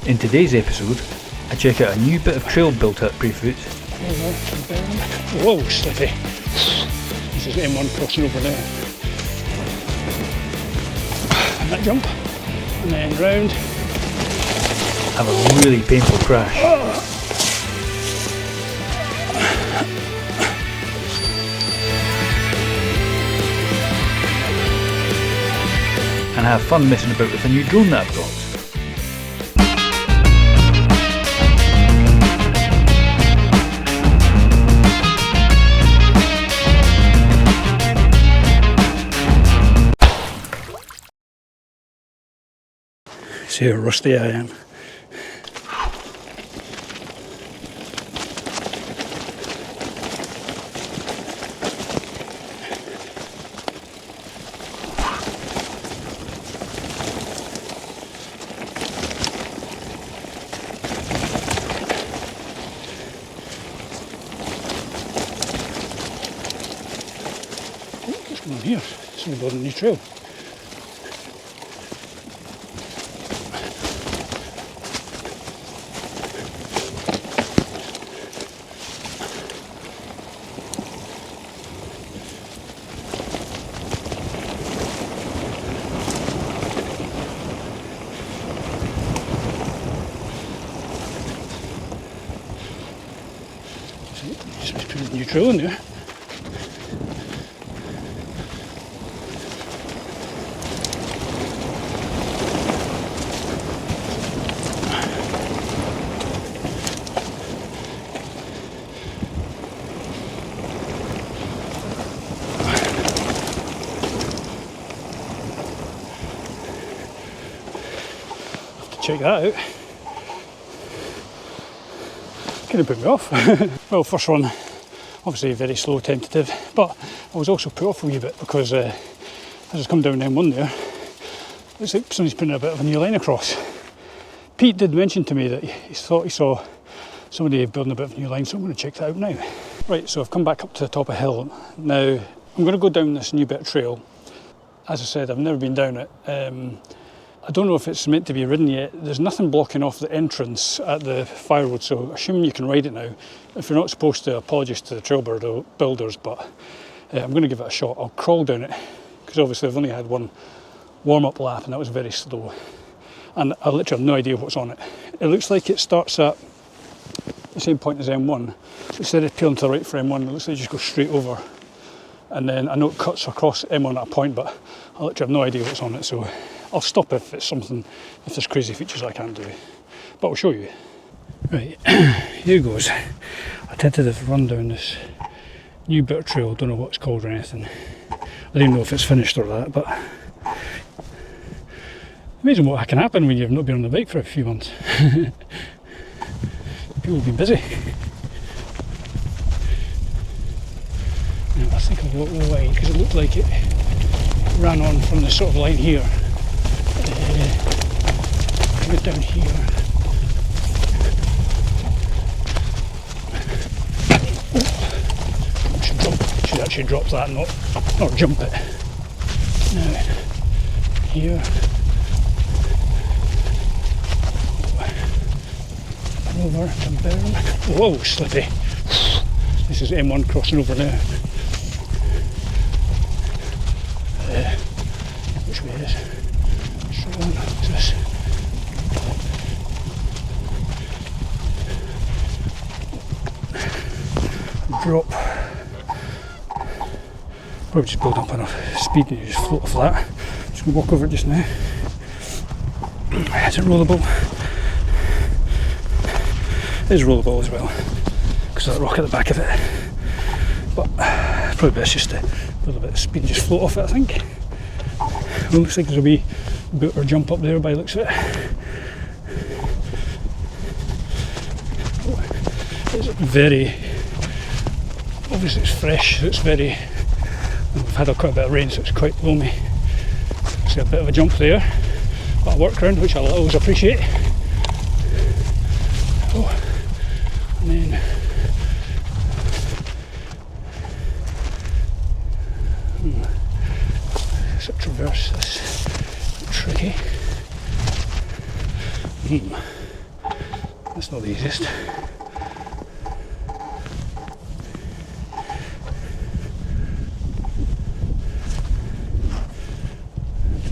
In today's episode, I check out a new bit of trail built at Braefoot. Whoa, slippy. This is M1 crossing over there. And that jump, and then round. Have a really painful crash. And have fun messing about with a new drone that I've got. See how rusty I am. What's going on here? Someone building a new trail. Just put a new trail in there. Check that out. Kind of put me off. Well, first one, obviously very slow, tentative, but I was also put off a wee bit because as I was coming down M1 there, looks like somebody's putting a bit of a new line across. Pete did mention to me that he thought he saw somebody building a bit of a new line, so I'm going to check that out now. Right, so I've come back up to the top of the hill. Now, I'm going to go down this new bit of trail. As I said, I've never been down it. I don't know if it's meant to be ridden yet. There's nothing blocking off the entrance at the fire road, so assuming you can ride it now. If you're not supposed to, apologies to the trail builders, but I'm going to give it a shot. I'll crawl down it, because obviously I've only had one warm-up lap and that was very slow. And I literally have no idea what's on it. It looks like it starts at the same point as M1. So instead of peeling to the right for M1, it looks like you just go straight over. And then I know it cuts across M1 at a point, but I literally have no idea what's on it, so I'll stop if it's something, if there's crazy features I can't do. But I'll show you. Right, here goes. A tentative run down this new bit of trail. Don't know what it's called or anything. I don't even know if it's finished or that, but amazing what can happen when you've not been on the bike for a few months. People have been busy. Now, I think I'll walk wide because it looked like it ran on from the sort of line here. Go down here. Should actually drop that, not jump it. Now, here. Over to Burn. Whoa, slippy. This is M1 crossing over there. Which way is it? What's this? Drop. Probably just build up enough speed and you just float flat. Just gonna walk over it just now. Is it rollable? It is rollable as well, because of that rock at the back of it. But probably best just to build a bit of speed and just float off it, I think. It looks like there's a wee boot or jump up there by the looks of it. It's very, obviously it's fresh, so it's very, we've had quite a bit of rain, so it's quite loamy. See a bit of a jump there, but a workaround, which I'll always appreciate. Oh, and then so traverse this, tricky. That's not the easiest.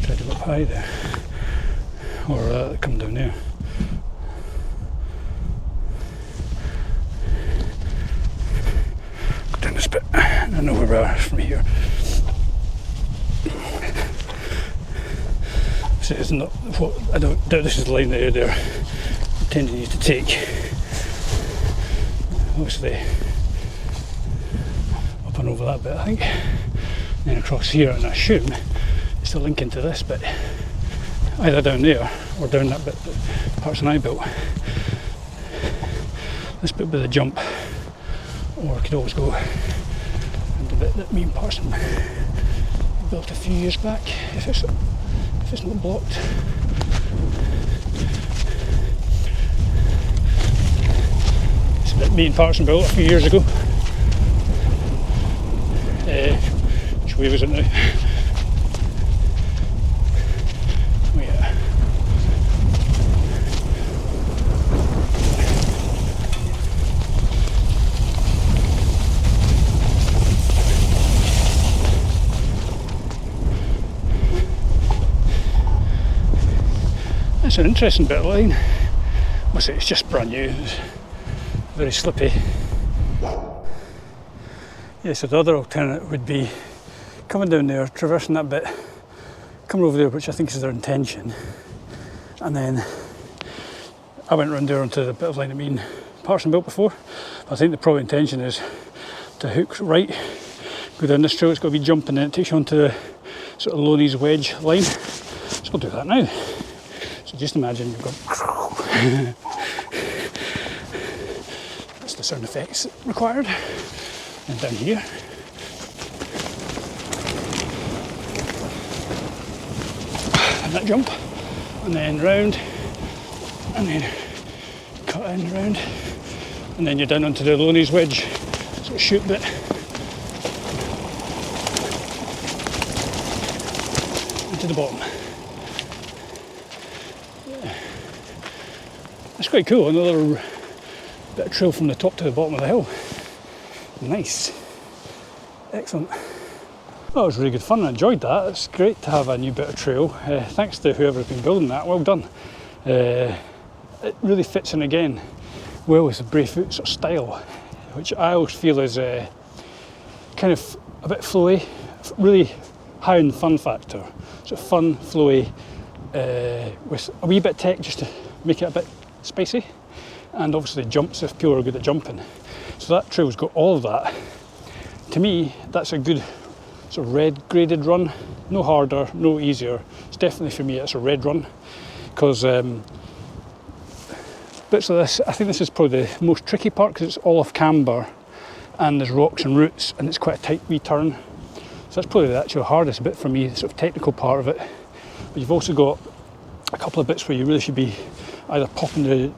Try to go up high there, or come down there. Go down this bit. I know where we are from here. So it's not what I don't doubt this is the line that they're intending you to take. Obviously up and over that bit, I think. And then across here, and I assume it's to link into this bit. Either down there or down that bit that Parson I built. This bit with the jump. Or I could always go and the bit that me and Parson built a few years back if it's not blocked. It's a bit me and Parson built a few years ago. Which wave is it now? Oh yeah. It's an interesting bit of line. I say it's just brand new, it's very slippy. Yeah, so the other alternative would be coming down there, traversing that bit, coming over there, which I think is their intention, and then I went round there onto the bit of line that me and Parson built before. I think the probably intention is to hook right, go down this trail, it's got to be jumping, and then it takes you onto the sort of Loney's Wedge line. So we'll do that now. So just imagine you've got that's the sound effects required. And down here. And that jump. And then round. And then cut in round. And then you're down onto the Loney's Wedge sort of shoot bit. And to the bottom. That's quite cool, another bit of trail from the top to the bottom of the hill. Nice. Excellent. Well, it was really good fun, I enjoyed that. It's great to have a new bit of trail. Thanks to whoever's been building that, well done. It really fits in again well with the Braefoot sort of style, which I always feel is kind of a bit flowy, really high in the fun factor. So fun, flowy, with a wee bit of tech just to make it a bit spicy, and obviously jumps if people are good at jumping. So that trail's got all of that. To me, that's a good sort of red graded run. No harder, no easier. It's definitely for me, it's a red run, because bits of this, I think this is probably the most tricky part because it's all off camber and there's rocks and roots and it's quite a tight wee turn. So that's probably the actual hardest bit for me, the sort of technical part of it. But you've also got a couple of bits where you really should be either popping the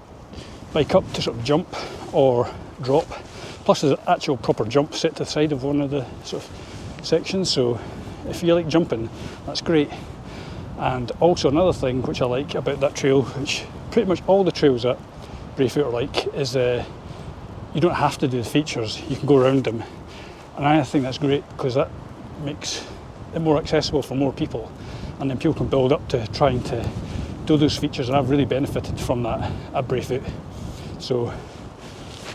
bike up to sort of jump or drop. Plus there's an actual proper jump set to the side of one of the sort of sections, so if you like jumping, that's great. And also another thing which I like about that trail, which pretty much all the trails at Braefoot are like, is you don't have to do the features, you can go around them. And I think that's great because that makes it more accessible for more people, and then people can build up to trying to do those features, and I've really benefited from that at Braefoot. So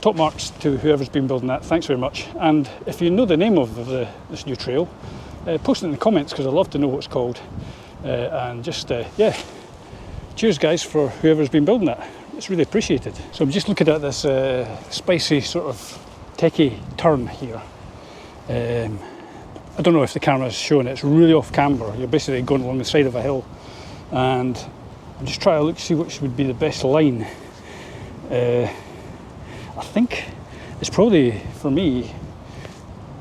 top marks to whoever's been building that, thanks very much. And if you know the name of this new trail, post it in the comments because I'd love to know what it's called. And just, yeah, cheers guys for whoever's been building that, it's really appreciated. So I'm just looking at this spicy sort of techie turn here. I don't know if the camera's showing it, it's really off camber. You're basically going along the side of a hill, and I'm just trying to look, see which would be the best line. I think it's probably, for me,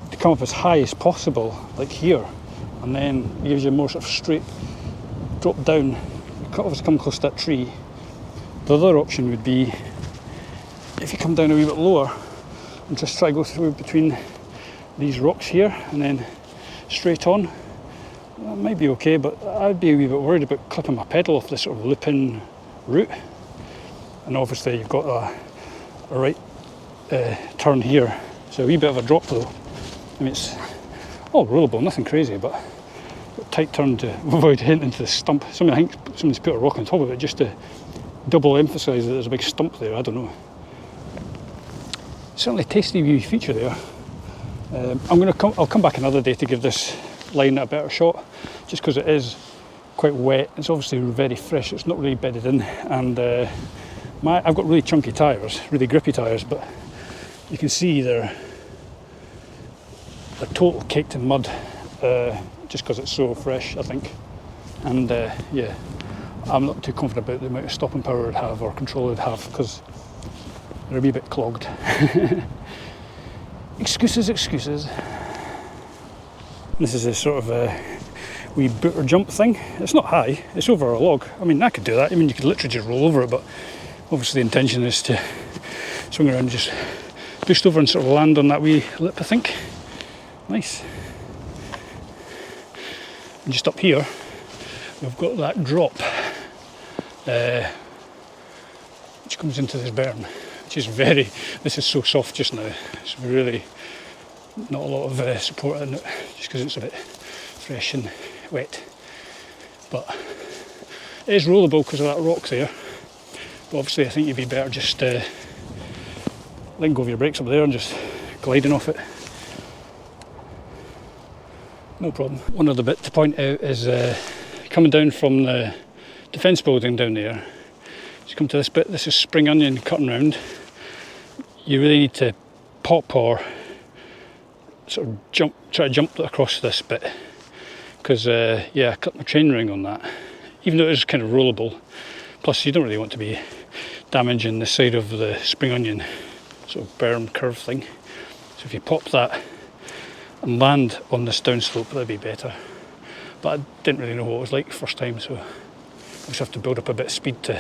to come up as high as possible, like here, and then it gives you a more sort of straight drop down. You can't obviously come close to that tree. The other option would be if you come down a wee bit lower and just try to go through between these rocks here and then straight on. That might be okay, but I'd be a wee bit worried about clipping my pedal off this sort of looping route. and obviously you've got a right turn here. So a wee bit of a drop though. I mean, it's all rollable, nothing crazy, but tight turn to avoid hitting into the stump. I think somebody's put a rock on top of it just to double emphasise that there's a big stump there. I don't know. Certainly a tasty wee feature there. I'll come back another day to give this line a better shot, just because it is quite wet. It's obviously very fresh. It's not really bedded in, and I've got really chunky tyres, really grippy tyres, but you can see they're total caked in mud, just because it's so fresh, I think. And yeah, I'm not too confident about the amount of stopping power it'd have or control it'd have, because they're a wee bit clogged. Excuses. This is a sort of a wee boot or jump thing. It's not high, it's over a log. I mean, I could do that. I mean, you could literally just roll over it, but obviously the intention is to swing around and just boost over and sort of land on that wee lip, I think. Nice. And just up here, we've got that drop, which comes into this berm, which is this is so soft just now. It's really not a lot of support in it, just because it's a bit fresh and wet. But it is rollable because of that rock there. But obviously I think you'd be better just letting go of your brakes up there and just gliding off it. No problem. One other bit to point out is coming down from the defence building down there. Just come to this bit. This is spring onion cutting round. You really need to pop or sort of try to jump across this bit, because yeah, I cut my chain ring on that, even though it is kind of rollable. Plus you don't really want to be damaging the side of the spring onion sort of berm curve thing. So if you pop that and land on this downslope, that'd be better. But I didn't really know what it was like first time, so I just have to build up a bit of speed to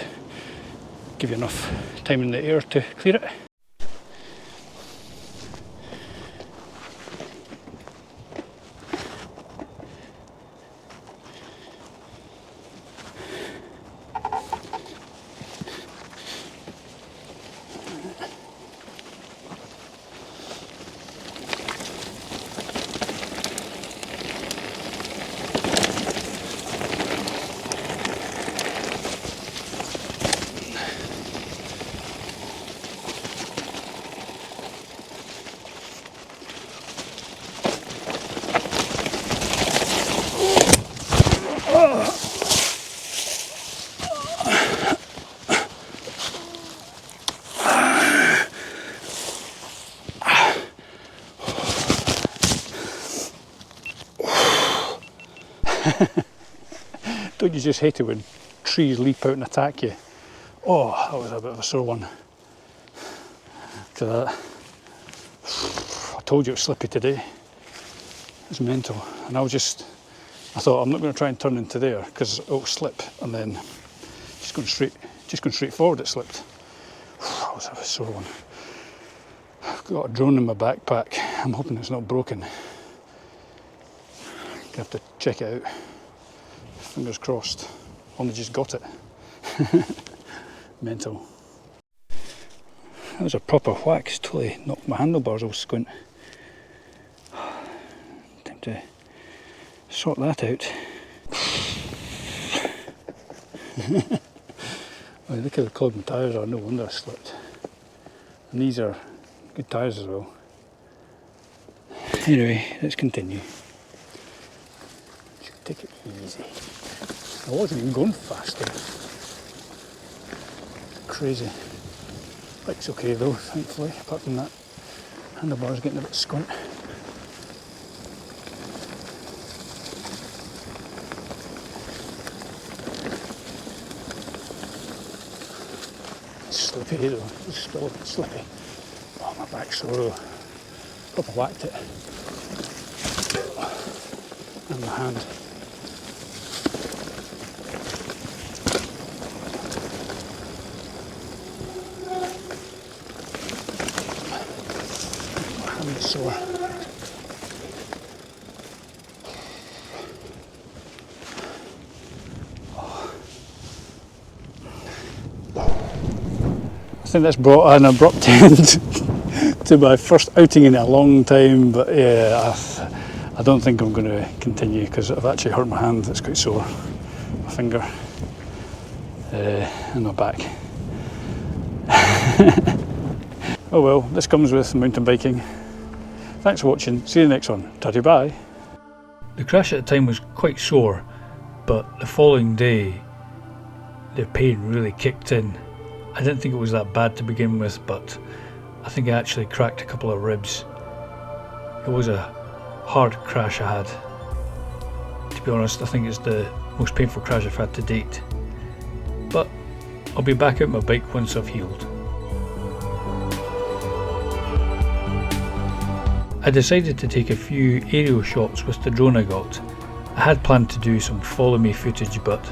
give you enough time in the air to clear it. Don't you just hate it when trees leap out and attack you? Oh, that was a bit of a sore one. To that. I told you it was slippy today. It's mental. And I thought I'm not going to try and turn into there because it'll slip, and then just going straight forward it slipped. That was a sore one. I've got a drone in my backpack. I'm hoping it's not broken. Gonna have to check it out. Fingers crossed. Only just got it. Mental. That was a proper whack. It's totally knocked my handlebars all squint. Time to sort that out. Oh, look how clogged my tyres are. No wonder I slipped. And these are good tyres as well. Anyway, let's continue. Take it easy. I wasn't even going faster. Crazy. Bike's okay though, thankfully, apart from that handlebar's getting a bit squint. It's slippy though, it's still a bit slippy. Oh, my back's sore though. Proper whacked it. And my hand. Sore. think that's brought an abrupt end to my first outing in a long time, but yeah, I don't think I'm going to continue because I've actually hurt my hand. It's quite sore, my finger and my back. Oh well, this comes with mountain biking. Thanks for watching, see you next one, tatty bye. The crash at the time was quite sore, but the following day the pain really kicked in. I didn't think it was that bad to begin with, but I think I actually cracked a couple of ribs. It was a hard crash I had. To be honest, I think it's the most painful crash I've had to date. But I'll be back out my bike once I've healed. I decided to take a few aerial shots with the drone I got. I had planned to do some follow me footage, but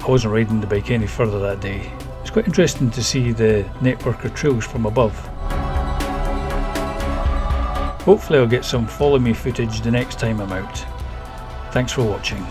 I wasn't riding the bike any further that day. It's quite interesting to see the network of trails from above. Hopefully I'll get some follow me footage the next time I'm out. Thanks for watching.